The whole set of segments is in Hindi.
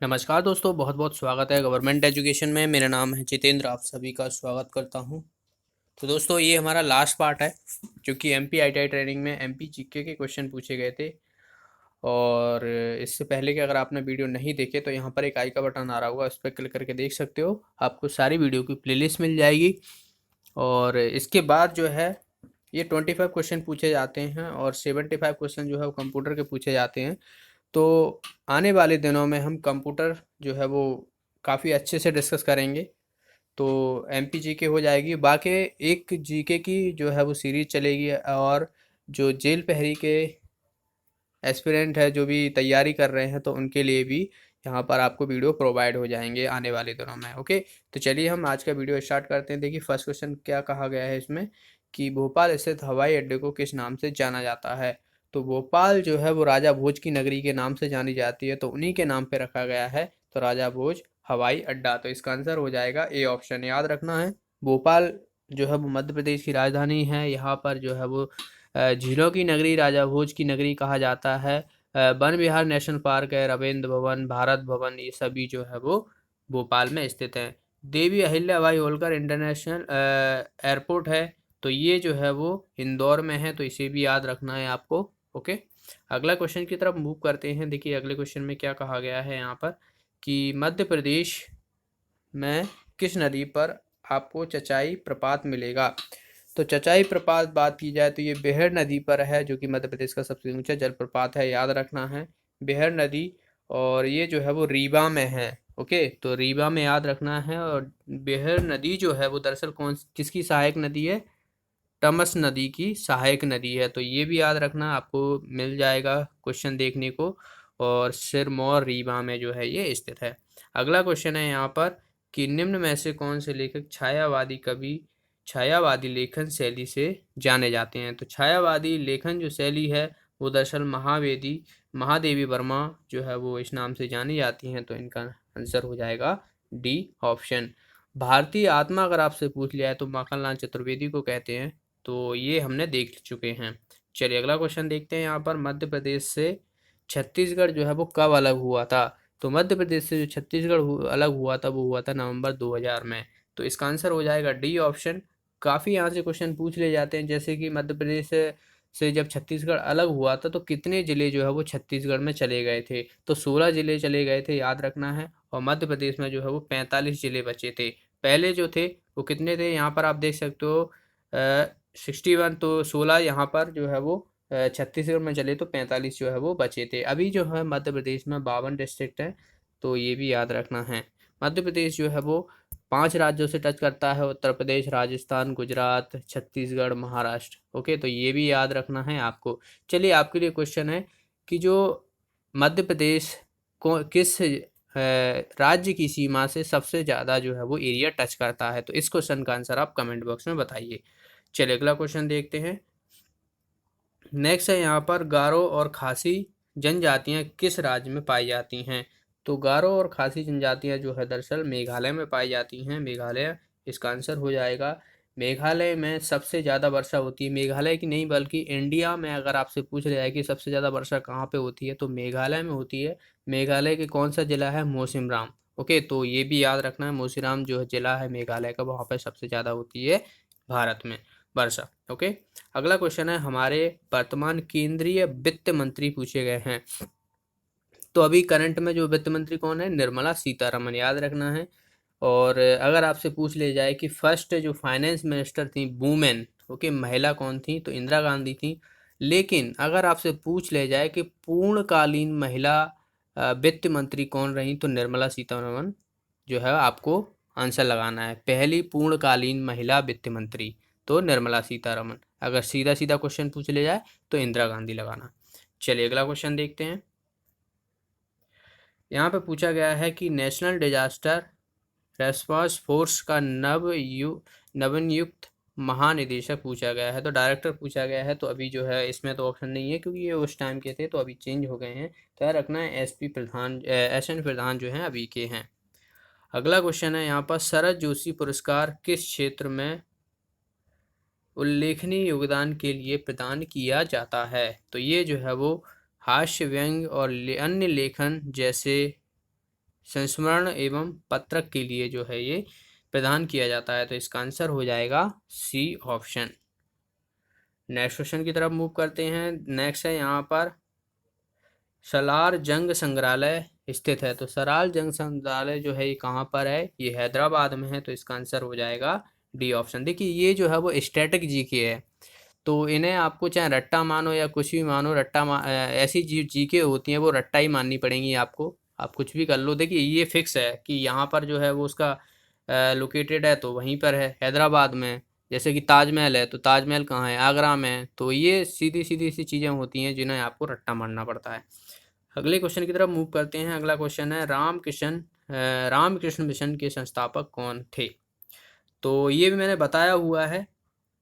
नमस्कार दोस्तों, बहुत बहुत स्वागत है गवर्नमेंट एजुकेशन में। मेरा नाम है जितेंद्र, आप सभी का स्वागत करता हूं। तो दोस्तों, ये हमारा लास्ट पार्ट है, जो कि एमपी आईटीआई ट्रेनिंग में एमपी जीके के क्वेश्चन पूछे गए थे। और इससे पहले कि अगर आपने वीडियो नहीं देखे तो यहाँ पर एक आई का बटन आ रहा होगा, उस पर क्लिक करके देख सकते हो। आपको सारी वीडियो की प्लेलिस्ट मिल जाएगी। और इसके बाद जो है, ये 25 क्वेश्चन पूछे जाते हैं और 75 क्वेश्चन जो है वो कंप्यूटर के पूछे जाते हैं। तो आने वाले दिनों में हम कंप्यूटर जो है वो काफ़ी अच्छे से डिस्कस करेंगे। तो एमपी जीके हो जाएगी, बाकी एक जीके की जो है वो सीरीज चलेगी। और जो जेल प्रहरी के एस्पिरेंट है, जो भी तैयारी कर रहे हैं, तो उनके लिए भी यहाँ पर आपको वीडियो प्रोवाइड हो जाएंगे आने वाले दिनों में। ओके, तो चलिए हम आज का वीडियो स्टार्ट करते हैं। देखिए, फर्स्ट क्वेश्चन क्या कहा गया है इसमें, कि भोपाल स्थित हवाई अड्डे को किस नाम से जाना जाता है। तो भोपाल जो है वो राजा भोज की नगरी के नाम से जानी जाती है, तो उन्हीं के नाम पे रखा गया है। तो राजा भोज हवाई अड्डा, तो इसका आंसर हो जाएगा ए ऑप्शन। याद रखना है, भोपाल जो है वो मध्य प्रदेश की राजधानी है। यहाँ पर जो है वो झीलों की नगरी, राजा भोज की नगरी कहा जाता है। वन विहार नेशनल पार्क है, रविंद्र भवन, भारत भवन, ये सभी जो है वो भोपाल में स्थित हैं। देवी अहिल्याबाई होलकर इंटरनेशनल एयरपोर्ट है, तो ये जो है वो इंदौर में है, तो इसे भी याद रखना है आपको। ओके, अगला क्वेश्चन की तरफ मूव करते हैं। देखिए, अगले क्वेश्चन में क्या कहा गया है यहाँ पर, कि मध्य प्रदेश में किस नदी पर आपको चचाई प्रपात मिलेगा। तो चचाई प्रपात बात की जाए तो ये बेहर नदी पर है, जो कि मध्य प्रदेश का सबसे ऊंचा जलप्रपात है। याद रखना है, बेहर नदी। और ये जो है वो रीवा में है। ओके, तो रीवा में याद रखना है। और बेहर नदी जो है वो दरअसल कौन किसकी सहायक नदी है, तमस नदी की सहायक नदी है। तो ये भी याद रखना, आपको मिल जाएगा क्वेश्चन देखने को। और सिरमौर रीवा में जो है ये स्थित है। अगला क्वेश्चन है यहाँ पर, कि निम्न में से कौन से लेखक छायावादी कवि छायावादी लेखन शैली से जाने जाते हैं। तो छायावादी लेखन जो शैली है वो दरअसल महादेवी वर्मा जो है वो इस नाम से जानी जाती हैं। तो इनका आंसर हो जाएगा डी ऑप्शन। भारतीय आत्मा अगर आपसे पूछ लिया है तो माखनलाल चतुर्वेदी को कहते हैं। तो ये हमने देख चुके हैं। चलिए अगला क्वेश्चन देखते हैं। यहाँ पर मध्य प्रदेश से छत्तीसगढ़ जो है वो कब अलग हुआ था। तो मध्य प्रदेश से जो छत्तीसगढ़ अलग हुआ था वो हुआ था नवंबर 2000 में। तो इसका आंसर हो जाएगा डी ऑप्शन। काफ़ी यहाँ से क्वेश्चन पूछ ले जाते हैं, जैसे कि मध्य प्रदेश से जब छत्तीसगढ़ अलग हुआ था तो कितने ज़िले जो है वो छत्तीसगढ़ में चले गए थे। तो 16 ज़िले चले गए थे, याद रखना है। और मध्य प्रदेश में जो है वो 45 ज़िले बचे थे। पहले जो थे वो कितने थे, यहाँ पर आप देख सकते हो 61। तो 16 यहाँ पर जो है वो छत्तीसगढ़ में चले, तो 45 जो है वो बचे थे। अभी जो है मध्य प्रदेश में 52 डिस्ट्रिक्ट हैं, तो ये भी याद रखना है। मध्य प्रदेश जो है वो 5 राज्यों से टच करता है, उत्तर प्रदेश, राजस्थान, गुजरात, छत्तीसगढ़, महाराष्ट्र। ओके, तो ये भी याद रखना है आपको। चलिए, आपके लिए क्वेश्चन है, कि जो मध्य प्रदेश को किस राज्य की सीमा से सबसे ज़्यादा जो है वो एरिया टच करता है। तो इस क्वेश्चन का आंसर आप कमेंट बॉक्स में बताइए। चलिए अगला क्वेश्चन देखते हैं। नेक्स्ट है यहाँ पर, गारो और खासी जनजातियाँ किस राज्य में पाई जाती हैं। तो गारो और खासी जनजातियाँ जो है दरअसल मेघालय में पाई जाती हैं। मेघालय इसका आंसर हो जाएगा। मेघालय में सबसे ज़्यादा वर्षा होती है, मेघालय की नहीं बल्कि इंडिया में अगर आपसे पूछ लिया है कि सबसे ज़्यादा वर्षा कहाँ पे होती है, तो मेघालय में होती है। मेघालय के कौन सा ज़िला है, मौसिनराम। ओके, तो ये भी याद रखना है, मौसिनराम जो है ज़िला है मेघालय का, वहाँ पर सबसे ज़्यादा होती है भारत में वर्षा। ओके, अगला क्वेश्चन है, हमारे वर्तमान केंद्रीय वित्त मंत्री पूछे गए हैं। तो अभी करंट में जो वित्त मंत्री कौन है, निर्मला सीतारमण, याद रखना है। और अगर आपसे पूछ ले जाए कि फर्स्ट जो फाइनेंस मिनिस्टर थी वुमेन, ओके, महिला कौन थी, तो इंदिरा गांधी थी। लेकिन अगर आपसे पूछ ले जाए कि पूर्णकालीन महिला वित्त मंत्री कौन रही, तो निर्मला सीतारमण जो है आपको आंसर लगाना है। पहली पूर्णकालीन महिला वित्त मंत्री तो निर्मला सीतारमण। अगर सीधा सीधा क्वेश्चन पूछ ले जाए तो इंदिरा गांधी लगाना। चलिए अगला क्वेश्चन देखते हैं। यहाँ पे पूछा गया है कि नेशनल डिजास्टर रेस्पॉन्स फोर्स का नवनियुक्त महानिदेशक पूछा गया है। तो डायरेक्टर पूछा गया है। तो अभी जो है इसमें तो ऑप्शन नहीं है, क्योंकि ये उस टाइम के थे, तो अभी चेंज हो गए हैं। तो याद रखना है, एसपी प्रधान, एसएन प्रधान जो हैं अभी के हैं। अगला क्वेश्चन है यहाँ पर, शरद जोशी पुरस्कार किस क्षेत्र में उल्लेखनीय योगदान के लिए प्रदान किया जाता है। तो ये जो है वो हास्य व्यंग और अन्य लेखन जैसे संस्मरण एवं पत्रक के लिए जो है ये प्रदान किया जाता है। तो इसका आंसर हो जाएगा सी ऑप्शन। नेक्स्ट क्वेश्चन की तरफ मूव करते हैं। नेक्स्ट है यहाँ पर सलार जंग संग्रहालय स्थित है। तो सलार जंग संग्रहालय जो है ये कहाँ पर है? ये हैदराबाद में है। तो इसका आंसर हो जाएगा डी ऑप्शन। देखिए ये जो है वो स्टैटिक जीके है, तो इन्हें आपको चाहे रट्टा मानो या कुछ भी मानो, ऐसी जीके होती हैं वो रट्टा ही माननी पड़ेंगी आपको। आप कुछ भी कर लो। देखिए ये फिक्स है कि यहाँ पर जो है वो उसका लोकेटेड है, तो वहीं पर है हैदराबाद में। जैसे कि ताजमहल है, तो ताजमहल कहाँ है? आगरा में है। तो ये सीधी सीधी सी चीज़ें होती हैं जिन्हें आपको रट्टा मानना पड़ता है। अगले क्वेश्चन की तरफ मूव करते हैं। अगला क्वेश्चन है रामकृष्ण मिशन के संस्थापक कौन थे? तो ये भी मैंने बताया हुआ है।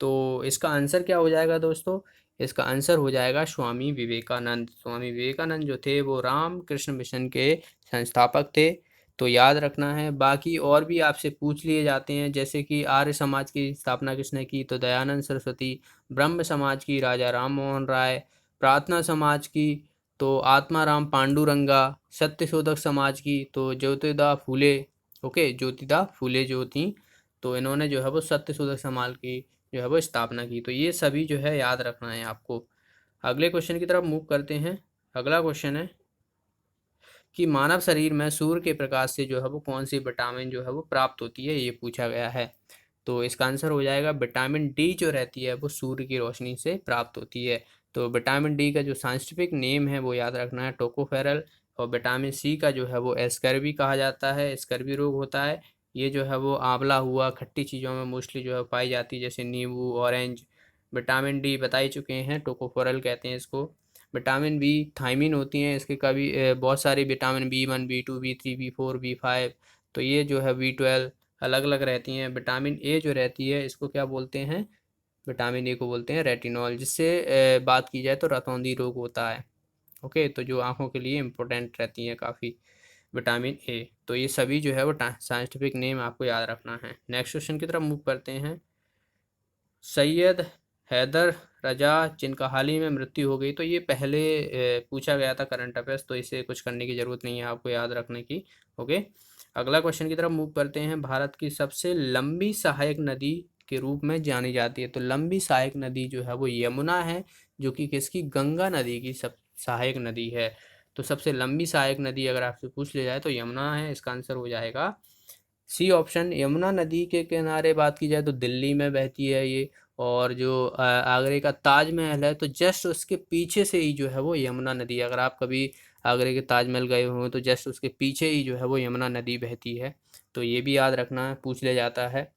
तो इसका आंसर क्या हो जाएगा दोस्तों? इसका आंसर हो जाएगा स्वामी विवेकानंद। स्वामी विवेकानंद जो थे वो रामकृष्ण मिशन के संस्थापक थे। तो याद रखना है। बाकी और भी आपसे पूछ लिए जाते हैं, जैसे कि आर्य समाज की स्थापना किसने की? तो दयानंद सरस्वती। ब्रह्म समाज की राजा राम मोहन राय। प्रार्थना समाज की तो आत्माराम पांडुरंगा। सत्यशोधक समाज की तो ज्योतिबा फूले। ओके, ज्योतिबा फूले जो थी, तो इन्होंने जो है वो सत्यशोधक समाज की जो है वो स्थापना की। तो ये सभी जो है याद रखना है आपको। अगले क्वेश्चन की तरफ मूव करते हैं। अगला क्वेश्चन है कि मानव शरीर में सूर्य के प्रकाश से जो है वो कौन सी विटामिन जो है वो प्राप्त होती है, ये पूछा गया है। तो इसका आंसर हो जाएगा विटामिन डी जो रहती है वो सूर्य की रोशनी से प्राप्त होती है। तो विटामिन डी का जो साइंटिफिक नेम है वो याद रखना है, टोकोफेरल। और विटामिन सी का जो है वो एस्कर्बी कहा जाता है, एस्कर्बी रोग होता है। ये जो है वो आंवला हुआ, खट्टी चीज़ों में मोस्टली जो है पाई जाती है, जैसे नींबू, ऑरेंज। विटामिन डी बता ही चुके हैं, टोकोफेरल कहते हैं इसको। विटामिन बी थायमिन होती हैं इसके कभी बहुत सारी vitamin B1 B2 B3 B4 B5। तो ये जो है B12 अलग अलग रहती हैं। विटामिन ए जो रहती है इसको क्या बोलते हैं? विटामिन ए को बोलते हैं रेटिनॉल, जिससे बात की जाए तो रतौंधी रोग होता है। ओके, तो जो आंखों के लिए इम्पोर्टेंट रहती हैं काफ़ी विटामिन ए। तो ये सभी जो है वो साइंटिफिक नेम आपको याद रखना है। नेक्स्ट क्वेश्चन की तरफ मूव करते हैं। सैयद हैदर रजा जिनका हाल ही में मृत्यु हो गई, तो ये पहले पूछा गया था करंट अफेयर्स, तो इसे कुछ करने की ज़रूरत नहीं है आपको याद रखने की। ओके, अगला क्वेश्चन की तरफ मूव करते हैं। भारत की सबसे लंबी सहायक नदी के रूप में जानी जाती है। तो लंबी सहायक नदी जो है वो यमुना है, जो कि किसकी? गंगा नदी की सब सहायक नदी है। तो सबसे लंबी सहायक नदी अगर आपसे पूछ लिया जाए तो यमुना है। इसका आंसर हो जाएगा सी ऑप्शन। यमुना नदी के किनारे बात की जाए तो दिल्ली में बहती है ये। और जो आगरे का ताजमहल है, तो जस्ट उसके पीछे से ही जो है वो यमुना नदी है। अगर आप कभी आगरे के ताजमहल गए हो तो जस्ट उसके पीछे ही जो है वो यमुना नदी बहती है। तो ये भी याद रखना है, पूछ लिया जाता है।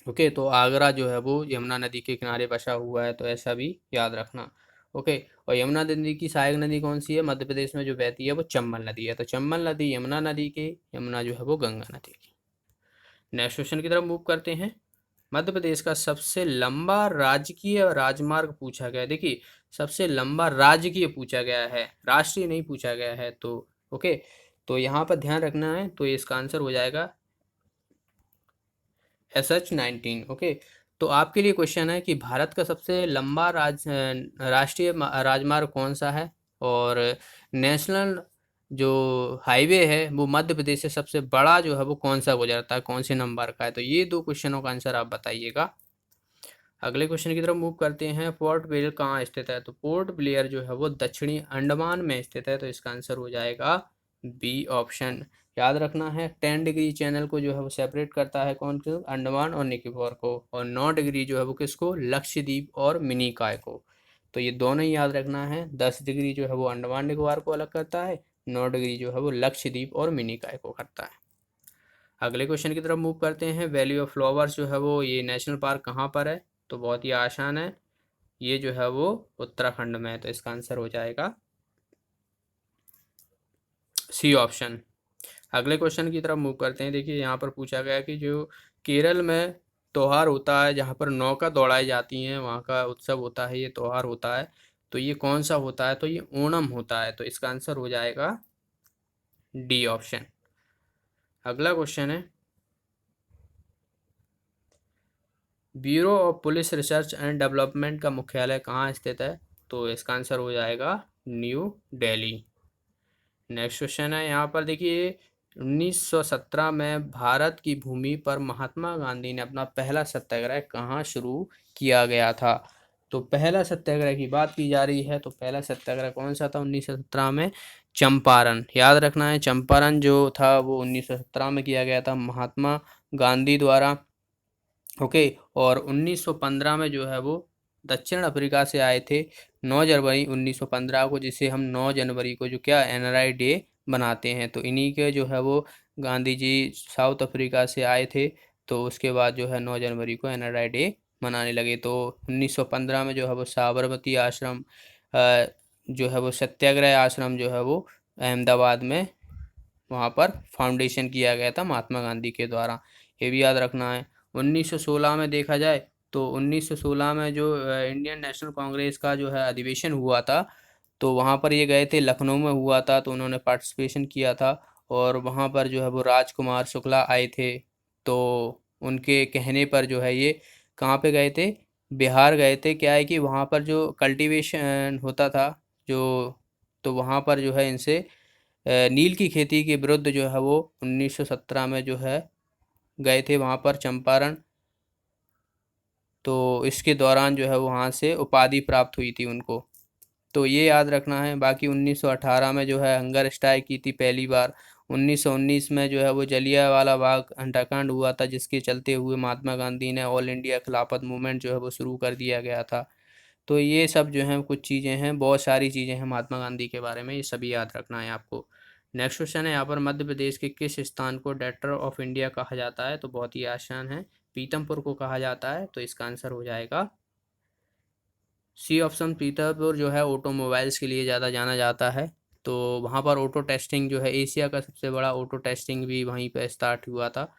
ओके, तो आगरा जो है वो यमुना नदी के किनारे बसा हुआ है, तो ऐसा भी याद रखना। ओके, और यमुना नदी की सहायक नदी कौन सी है? मध्य प्रदेश में जो बहती है वो चंबल नदी है। तो चंबल नदी यमुना नदी की, यमुना जो है वो गंगा नदी की। नेक्स्ट क्वेश्चन की तरफ मूव करते हैं। मध्य प्रदेश का सबसे लंबा राजकीय राजमार्ग पूछा गया है। देखिए सबसे लंबा राजकीय पूछा गया है, राष्ट्रीय नहीं पूछा गया है। तो ओके, तो यहाँ पर ध्यान रखना है। तो इसका आंसर हो जाएगा SH19। ओके, तो आपके लिए क्वेश्चन है कि भारत का सबसे लंबा राष्ट्रीय राजमार्ग कौन सा है? और नेशनल जो हाईवे है वो मध्य प्रदेश से सबसे बड़ा जो है वो कौन सा गुजरता है, कौन से नंबर का है? तो ये दो क्वेश्चनों का आंसर आप बताइएगा। अगले क्वेश्चन की तरफ मूव करते हैं। पोर्ट ब्लेयर कहाँ स्थित है? तो पोर्ट ब्लेयर जो है वो दक्षिणी अंडमान में स्थित है। तो इसका आंसर हो जाएगा बी ऑप्शन। याद रखना है 10 डिग्री चैनल को जो है वो सेपरेट करता है कौन को? अंडमान और निकोबार को। और 9 डिग्री जो है वो किसको? लक्षद्वीप और मिनिकॉय को। तो ये दोनों ही याद रखना है। 10 डिग्री जो है वो अंडमान निकोबार को अलग करता है, 9 डिग्री जो है वो लक्षद्वीप और मिनिकॉय को करता है। अगले क्वेश्चन की तरफ मूव करते हैं। वैली ऑफ फ्लावर्स जो है वो ये नेशनल पार्क कहाँ पर है? तो बहुत ही आसान है, ये जो है वो उत्तराखंड में है। तो इसका आंसर हो जाएगा सी ऑप्शन। अगले क्वेश्चन की तरफ मूव करते हैं। देखिए यहाँ पर पूछा गया कि जो केरल में त्योहार होता है जहाँ पर नौका दौड़ाई जाती हैं, वहाँ का उत्सव होता है, ये त्योहार होता है, तो ये कौन सा होता है? तो ये ओणम होता है। तो इसका आंसर हो जाएगा डी ऑप्शन। अगला क्वेश्चन है bureau of police research and development का मुख्यालय कहाँ स्थित है? तो इसका आंसर हो जाएगा न्यू दिल्ली। नेक्स्ट क्वेश्चन है यहाँ पर देखिए 1917 में भारत की भूमि पर महात्मा गांधी ने अपना पहला सत्याग्रह कहाँ शुरू किया गया था? तो पहला सत्याग्रह की बात की जा रही है, तो पहला सत्याग्रह कौन सा था 1917 में? चंपारण। याद रखना है, चंपारण जो था वो 1917 में किया गया था महात्मा गांधी द्वारा। ओके। और 1915 में जो है वो दक्षिण अफ्रीका से आए थे 9 जनवरी 1915 को, जिसे हम 9 जनवरी को जो क्या एनआरआई डे बनाते हैं। तो इन्हीं के जो है वो गांधी जी साउथ अफ्रीका से आए थे, तो उसके बाद जो है 9 जनवरी को एनआरआई डे मनाने लगे। तो 1915 में जो है वो साबरमती आश्रम जो है वो सत्याग्रह आश्रम जो है वो अहमदाबाद में वहाँ पर फाउंडेशन किया गया था महात्मा गांधी के द्वारा। ये भी याद रखना है। 1916 में देखा जाए तो 1916 में जो इंडियन नेशनल कांग्रेस का जो है अधिवेशन हुआ था, तो वहाँ पर ये गए थे, लखनऊ में हुआ था, तो उन्होंने पार्टिसिपेशन किया था। और वहाँ पर जो है वो राजकुमार शुक्ला आए थे, तो उनके कहने पर जो है ये कहाँ पे गए थे? बिहार गए थे। क्या है कि वहाँ पर जो कल्टीवेशन होता था जो, तो वहाँ पर जो है इनसे नील की खेती के विरुद्ध जो है वो 1917 में जो है गए थे वहाँ पर चंपारण। तो इसके दौरान जो है वहाँ से उपाधि प्राप्त हुई थी उनको, तो ये याद रखना है। बाकी 1918 में जो है हंगर स्ट्राइक की थी पहली बार। 1919 में जो है वो जलियांवाला बाग हत्याकांड हुआ था, जिसके चलते हुए महात्मा गांधी ने ऑल इंडिया खिलाफत मूवमेंट जो है वो शुरू कर दिया गया था। तो ये सब जो हैं कुछ चीज़ें हैं, बहुत सारी चीज़ें हैं महात्मा गांधी के बारे में, ये सभी याद रखना है आपको। नेक्स्ट क्वेश्चन है यहाँ पर, मध्य प्रदेश के किस स्थान को डेटर ऑफ इंडिया कहा जाता है? तो बहुत ही आसान है, पीतमपुर को कहा जाता है। तो इसका आंसर हो जाएगा सी ऑप्शन। पीतमपुर जो है ऑटोमोबाइल्स के लिए ज़्यादा जाना जाता है, तो वहाँ पर ऑटो टेस्टिंग जो है एशिया का सबसे बड़ा ऑटो टेस्टिंग भी वहीं पर स्टार्ट हुआ था।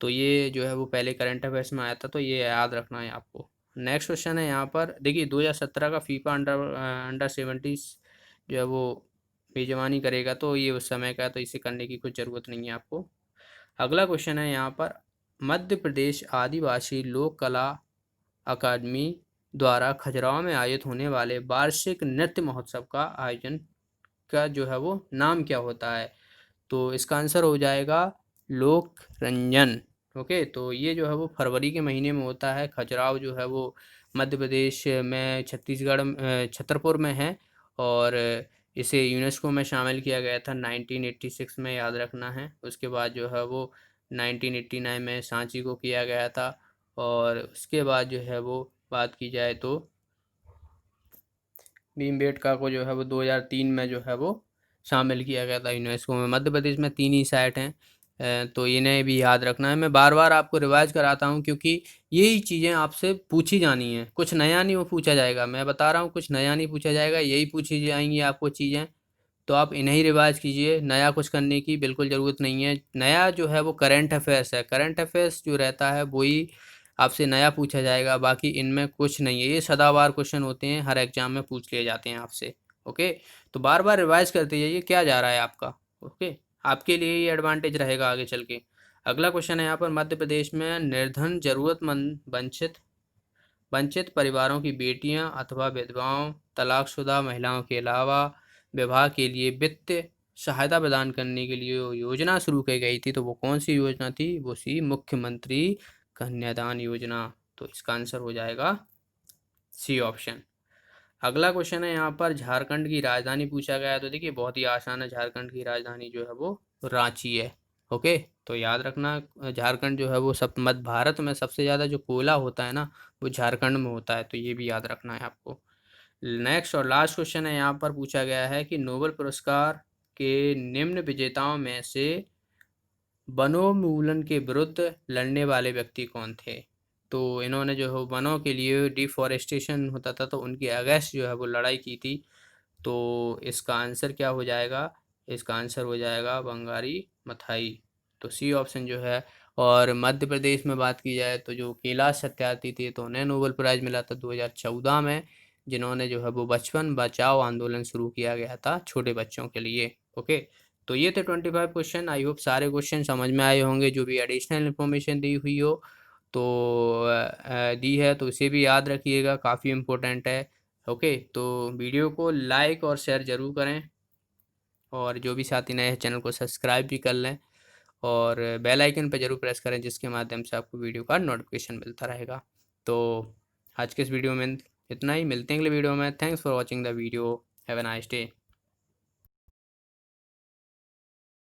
तो ये जो है वो पहले करंट अफेयर्स में आया था, तो ये याद रखना है आपको। नेक्स्ट क्वेश्चन है यहाँ पर, देखिए 2017 का फीफा अंडर 70 जो है वो मेजबानी करेगा, तो ये उस समय का है, तो इसे करने की कुछ ज़रूरत नहीं है आपको। अगला क्वेश्चन है यहाँ पर, मध्य प्रदेश आदिवासी लोक कला अकादमी द्वारा खजुराहो में आयोजित होने वाले वार्षिक नृत्य महोत्सव का आयोजन का जो है वो नाम क्या होता है? तो इसका आंसर हो जाएगा लोक रंजन। ओके। तो ये जो है वो फरवरी के महीने में होता है। खजुराहो जो है वो मध्य प्रदेश में छत्तीसगढ़ छतरपुर में है, और इसे यूनेस्को में शामिल किया गया था 1986 में, याद रखना है। उसके बाद जो है वो 1989 में सांची को किया गया था, और उसके बाद जो है वो बात की जाए तो भीमबेटका को जो है वो 2003 में जो है वो शामिल किया गया था यूनेस्को में। मध्य प्रदेश में 3 ही साइट हैं, तो इन्हें भी याद रखना है। मैं बार बार आपको रिवाइज कराता हूँ, क्योंकि यही चीज़ें आपसे पूछी जानी है, कुछ नया नहीं वो पूछा जाएगा। मैं बता रहा हूँ कुछ नया नहीं पूछा जाएगा, यही पूछी जाएंगी आपको चीज़ें, तो आप इन्हें ही रिवाइज कीजिए। नया कुछ करने की बिल्कुल ज़रूरत नहीं है। नया जो है वो करंट अफेयर्स है, करंट अफेयर्स जो रहता है वही आपसे नया पूछा जाएगा, बाकी इनमें कुछ नहीं है। ये सदाबहार क्वेश्चन होते हैं, हर एग्जाम में पूछ लिए जाते हैं आपसे। ओके। तो बार बार रिवाइज करते जाइए, क्या जा रहा है आपका। ओके। आपके लिए ये एडवांटेज रहेगा आगे चल के। अगला क्वेश्चन है यहाँ पर, मध्य प्रदेश में निर्धन जरूरतमंद वंचित वंचित परिवारों की बेटियां अथवा विधवाओं, तलाकशुदा महिलाओं के अलावा विवाह के लिए वित्तीय सहायता प्रदान करने के लिए योजना शुरू की गई थी, तो वो कौन सी योजना थी? वो सी मुख्यमंत्री कन्यादान योजना। तो इसका आंसर हो जाएगा सी ऑप्शन। अगला क्वेश्चन है यहाँ पर, झारखंड की राजधानी पूछा गया है, तो देखिए बहुत ही आसान है, झारखंड की राजधानी जो है वो रांची है। ओके। तो याद रखना, झारखंड जो है वो सब मध्य भारत में सबसे ज़्यादा जो कोयला होता है ना, वो झारखंड में होता है, तो ये भी याद रखना है आपको। नेक्स्ट और लास्ट क्वेश्चन है यहाँ पर, पूछा गया है कि नोबेल पुरस्कार के निम्न विजेताओं में से वनोन्मूलन के विरुद्ध लड़ने वाले व्यक्ति कौन थे? तो इन्होंने जो है वनों के लिए डिफॉरेस्टेशन होता था, तो उनके अगेंस्ट जो है वो लड़ाई की थी। तो इसका आंसर क्या हो जाएगा? इसका आंसर हो जाएगा बंगारी मथाई। तो सी ऑप्शन जो है। और मध्य प्रदेश में बात की जाए तो जो कैलाश सत्यार्थी थे, तो उन्हें नोबेल प्राइज़ मिला था 2014 में, जिन्होंने जो है वो बचपन बचाओ आंदोलन शुरू किया गया था छोटे बच्चों के लिए। ओके। तो ये थे 25 क्वेश्चन। आई होप सारे क्वेश्चन समझ में आए होंगे। जो भी एडिशनल इन्फॉर्मेशन दी हुई हो तो दी है, तो इसे भी याद रखिएगा, काफ़ी इम्पोर्टेंट है। ओके। तो वीडियो को लाइक और शेयर ज़रूर करें, और जो भी साथी नए हैं चैनल को सब्सक्राइब भी कर लें। और बेल आइकन पर जरूर प्रेस करें, जिसके माध्यम से आपको वीडियो का नोटिफिकेशन मिलता रहेगा। तो आज के इस वीडियो में इतना ही, मिलते हैं अगले वीडियो में। Thanks for watching the video, have a nice day.